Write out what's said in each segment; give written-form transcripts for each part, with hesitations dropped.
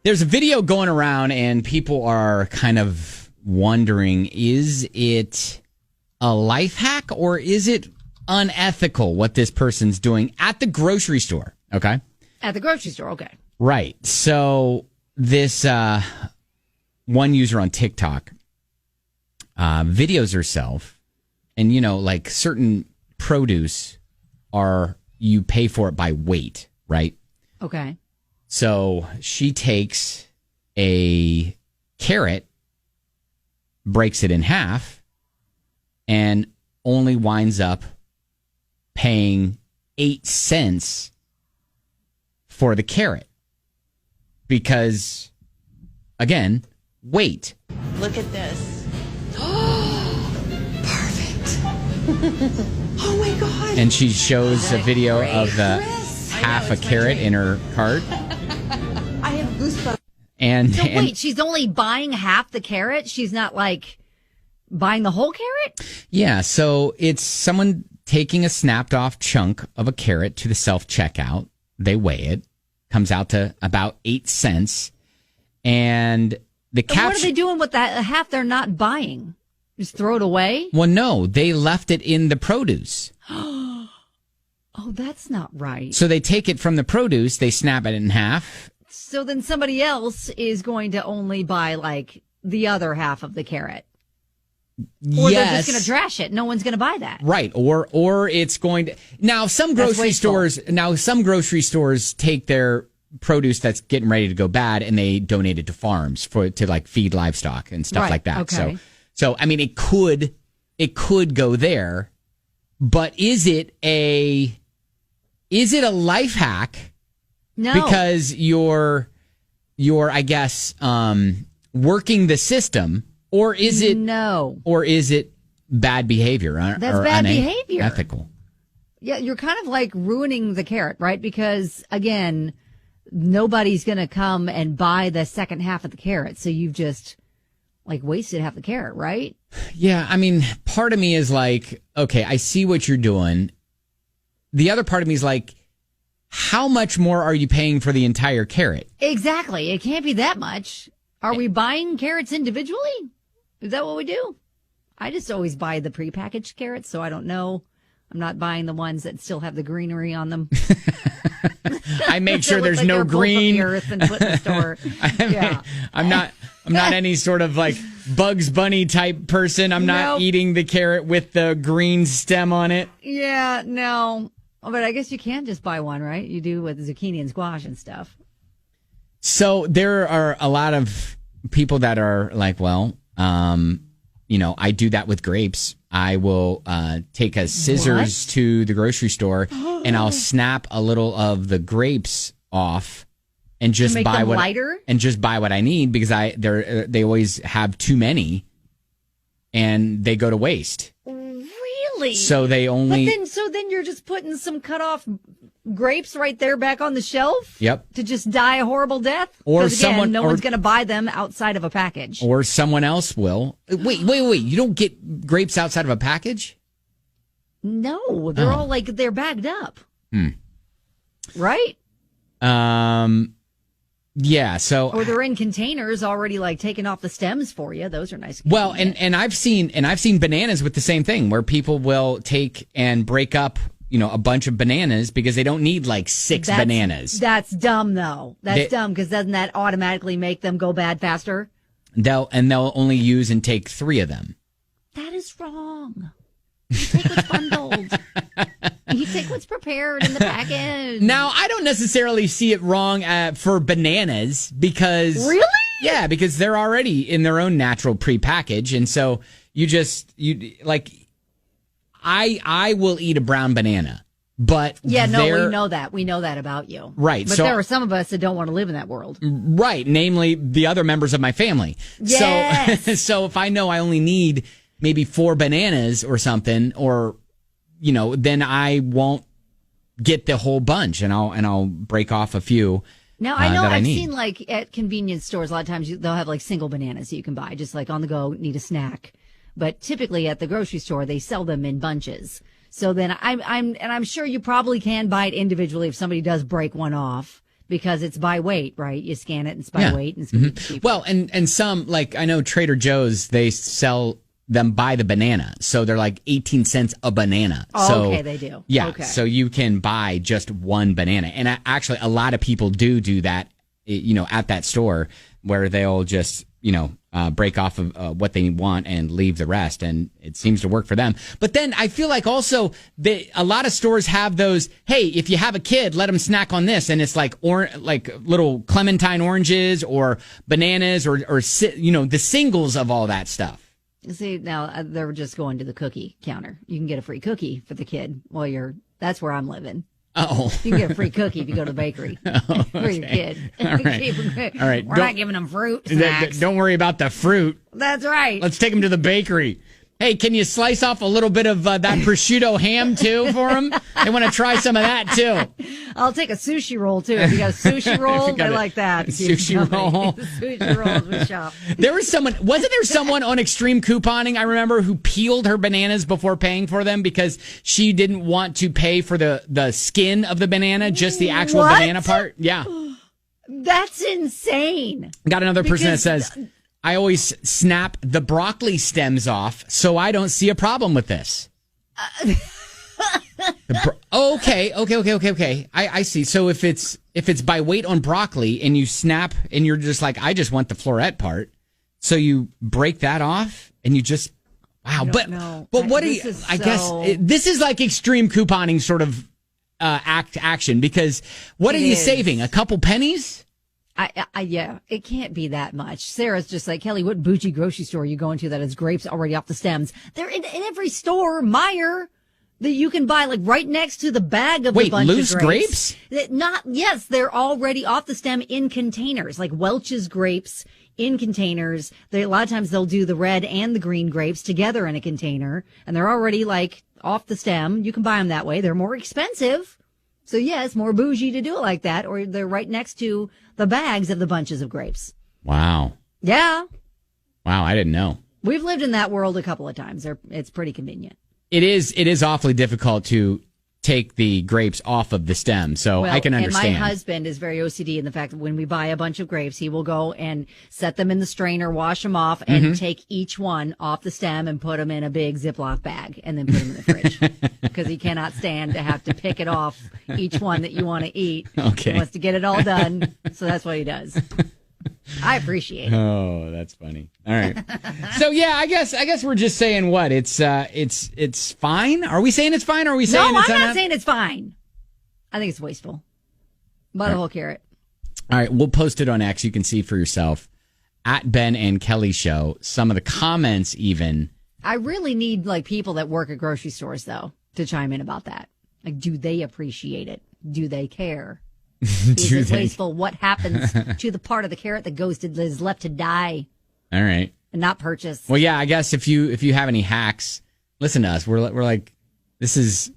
There's a video going around, and people are kind of wondering, is it a life hack or is it unethical what this person's doing at the grocery store? Okay. At the grocery store, okay. Right. So this one user on TikTok videos herself, and, like certain produce you pay for it by weight, right? Okay. So she takes a carrot, breaks it in half, and only winds up paying 8 cents for the carrot. Because, again, weight. Look at this. Perfect. Oh my God. And she shows a video of the half a carrot in her cart. I have goosebumps. And wait, she's only buying half the carrot? She's not like buying the whole carrot? Yeah, so it's someone taking a snapped off chunk of a carrot to the self-checkout. They weigh it. Comes out to about 8 cents. And the caption... What are they doing with that half they're not buying? Just throw it away? Well, no, they left it in the produce. Oh, that's not right. So they take it from the produce, they snap it in half. So then somebody else is going to only buy like the other half of the carrot. Or they're just going to trash it. No one's going to buy that. Right. Or it's going to... Now, some grocery stores take their produce that's getting ready to go bad and they donate it to farms to like feed livestock and stuff like that. Okay. So I mean, it could go there, but is it a life hack? No. Because you're I guess working the system. Or is it bad behavior? That's bad behavior. Ethical. Yeah, you're kind of like ruining the carrot, right? Because again, nobody's going to come and buy the second half of the carrot, so you've just like wasted half the carrot, right? Yeah, I mean, part of me is like, okay, I see what you're doing. The other part of me is like, how much more are you paying for the entire carrot? Exactly. It can't be that much. Are we buying carrots individually? Is that what we do? I just always buy the prepackaged carrots, so I don't know. I'm not buying the ones that still have the greenery on them. I make sure there's no green. From the earth and put in the store. I'm not any sort of like Bugs Bunny type person. I'm not eating the carrot with the green stem on it. Yeah, no. But I guess you can just buy one, right? You do with zucchini and squash and stuff. So there are a lot of people that are like, well, I do that with grapes. I will take a scissors to the grocery store and I'll snap a little of the grapes off and just buy what I need because they always have too many and they go to waste. Really? So they only. But then you're just putting some cut off grapes right there back on the shelf. Yep. To just die a horrible death. Or again, no one's going to buy them outside of a package. Or someone else will. Wait. You don't get grapes outside of a package? No, they're all like they're bagged up. Right? Yeah, so or they're in containers already like taking off the stems for you. Those are nice. Well, and I've seen bananas with the same thing where people will take and break up, a bunch of bananas because they don't need like six bananas. That's dumb though. That's dumb because doesn't that automatically make them go bad faster? They'll only use and take 3 of them. That is wrong. You take what's bundled. You take what's prepared in the package. Now, I don't necessarily see it wrong for bananas because... Really? Yeah, because they're already in their own natural pre-package. And so I will eat a brown banana. But we know that. We know that about you. Right. But there are some of us that don't want to live in that world. Right. Namely, the other members of my family. Yes. So if I know I only need maybe 4 bananas or something, or, then I won't get the whole bunch and I'll break off a few. Now, I know I've seen like at convenience stores, a lot of times they'll have like single bananas that you can buy, just like on the go, need a snack. But typically at the grocery store, they sell them in bunches. So then I'm sure you probably can buy it individually if somebody does break one off. because it's by weight, right? You scan it and it's by weight, and it's going to be cheaper. Well, and some, like, I know Trader Joe's, they sell them by the banana. So they're like 18 cents a banana. Oh, so, okay, they do. Yeah, okay. So you can buy just one banana. And actually, a lot of people do that, at that store where they'll just, break off of what they want and leave the rest. And it seems to work for them. But then I feel like also a lot of stores have those, hey, if you have a kid, let them snack on this. And it's like little clementine oranges or bananas or the singles of all that stuff. See, now they're just going to the cookie counter. You can get a free cookie for the kid that's where I'm living. Oh. You can get a free cookie if you go to the bakery for your kid. All right. All right. We're not giving them fruit snacks. Don't worry about the fruit. That's right. Let's take them to the bakery. Hey, can you slice off a little bit of that prosciutto ham, too, for them? They want to try some of that, too. I'll take a sushi roll, too. If you got a sushi roll, I like that. Sushi roll. Sushi rolls we shop. Wasn't there someone on extreme couponing, I remember, who peeled her bananas before paying for them because she didn't want to pay for the skin of the banana, just the actual banana part? Yeah. That's insane. Got another person that says, I always snap the broccoli stems off, so I don't see a problem with this. Okay. I see. So if it's by weight on broccoli and you snap and you're just like, I just want the floret part, so you break that off and you just But what do you? I guess this is like extreme couponing sort of action because what are you saving? A couple pennies? Yeah, it can't be that much. Sarah's just like, Kelly, what bougie grocery store are you going to that has grapes already off the stems? They're in every store, Meijer, that you can buy, like right next to the bag of the bunch loose of grapes. Yes, they're already off the stem in containers, like Welch's grapes in containers. A lot of times they'll do the red and the green grapes together in a container, and they're already like off the stem. You can buy them that way. They're more expensive. So, yes, more bougie to do it like that, or they're right next to the bags of the bunches of grapes. Wow. Yeah. Wow, I didn't know. We've lived in that world a couple of times. It's pretty convenient. It is awfully difficult to take the grapes off of the stem, so I can understand. And my husband is very OCD in the fact that when we buy a bunch of grapes, he will go and set them in the strainer, wash them off, and take each one off the stem and put them in a big Ziploc bag and then put them in the fridge. Because he cannot stand to have to pick it off each one that you want to eat. Okay. He wants to get it all done, so that's what he does. I appreciate it. Oh, that's funny. All right. So yeah, I guess we're just saying what? It's fine? Are we saying it's fine or are we saying it's I'm not saying it's fine. I think it's wasteful. Buy the whole carrot. All right, we'll post it on X. You can see for yourself at Ben and Kelly Show. Some of the comments even. I really need like people that work at grocery stores though to chime in about that. Like, do they appreciate it? Do they care? Is it wasteful? What happens to the part of the carrot that is left to die? All right, and not purchase. Well, yeah, I guess if you have any hacks, listen to us. We're like, this is.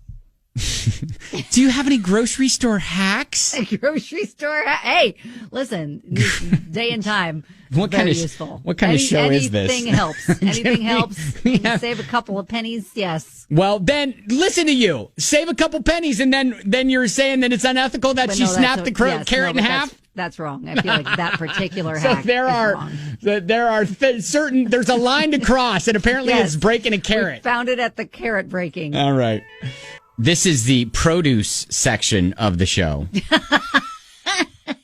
Do you have any grocery store hacks? Grocery store? Hey, listen, day and time. What kind of useful. What kind of show is this? Anything helps. Anything helps. Save a couple of pennies. Yes. Well, then listen to you. Save a couple pennies, and then you're saying that it's unethical that she snapped the carrot in half. That's wrong. I feel like that particular hack. So there are certain. There's a line to cross, and apparently it's breaking a carrot. We found it at the carrot breaking. All right. This is the produce section of the show.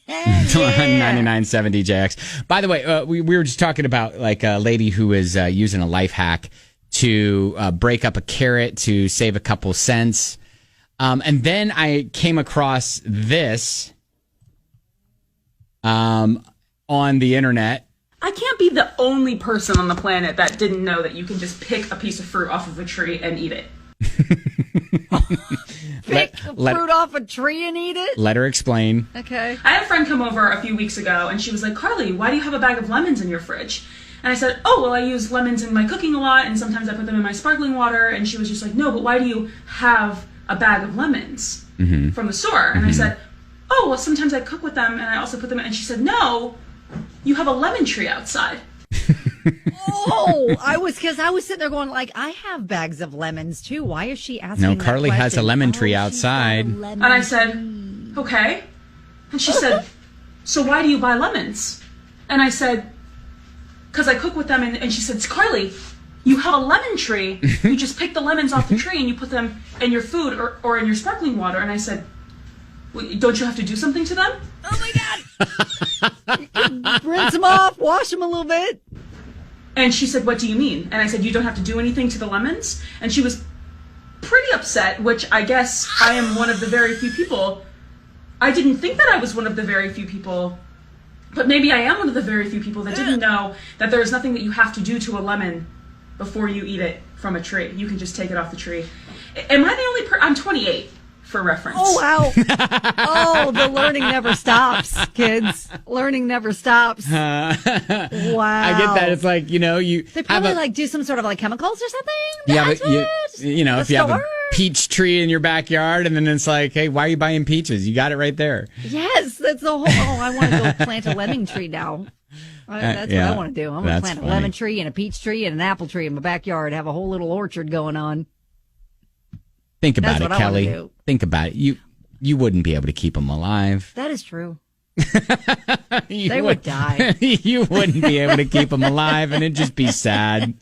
99.7 DJX. By the way, we were just talking about like a lady who is using a life hack to break up a carrot to save a couple cents. And then I came across this on the internet. I can't be the only person on the planet that didn't know that you can just pick a piece of fruit off of a tree and eat it. Pick fruit off a tree and eat it? Let her explain. Okay. I had a friend come over a few weeks ago, and she was like, Carly, why do you have a bag of lemons in your fridge? And I said, oh, well, I use lemons in my cooking a lot, and sometimes I put them in my sparkling water. And she was just like, no, but why do you have a bag of lemons from the store? And I said, oh, well, sometimes I cook with them, and I also put them in. And she said, no, you have a lemon tree outside. Oh, I was sitting there going like, I have bags of lemons too. Why is she asking? No, Carly has a lemon tree outside. And I said, okay, And she said, so why do you buy lemons? And I said, because I cook with them. And she said, Carly, you have a lemon tree. You just pick the lemons off the tree and you put them in your food or in your sparkling water. And I said, well, don't you have to do something to them? Oh my God. Rinse them off, wash them a little bit. And she said, what do you mean? And I said, you don't have to do anything to the lemons? And she was pretty upset, which I guess I am one of the very few people. I didn't think that I was one of the very few people, but maybe I am one of the very few people that didn't know that there is nothing that you have to do to a lemon before you eat it from a tree. You can just take it off the tree. Am I the only I'm 28. For reference. Oh, wow. Oh, the learning never stops, kids. Learning never stops. Wow. I get that. It's like, they probably like do some sort of like chemicals or something. Yeah, but if you have a peach tree in your backyard and then it's like, hey, why are you buying peaches? You got it right there. Yes, that's the whole. Oh, I want to go plant a lemon tree now. That's what I want to do. I'm going to plant a lemon tree and a peach tree and an apple tree in my backyard. Have a whole little orchard going on. Think about it, Kelly. Think about it. You wouldn't be able to keep them alive. That is true. They would die. You wouldn't be able to keep them alive, and it'd just be sad.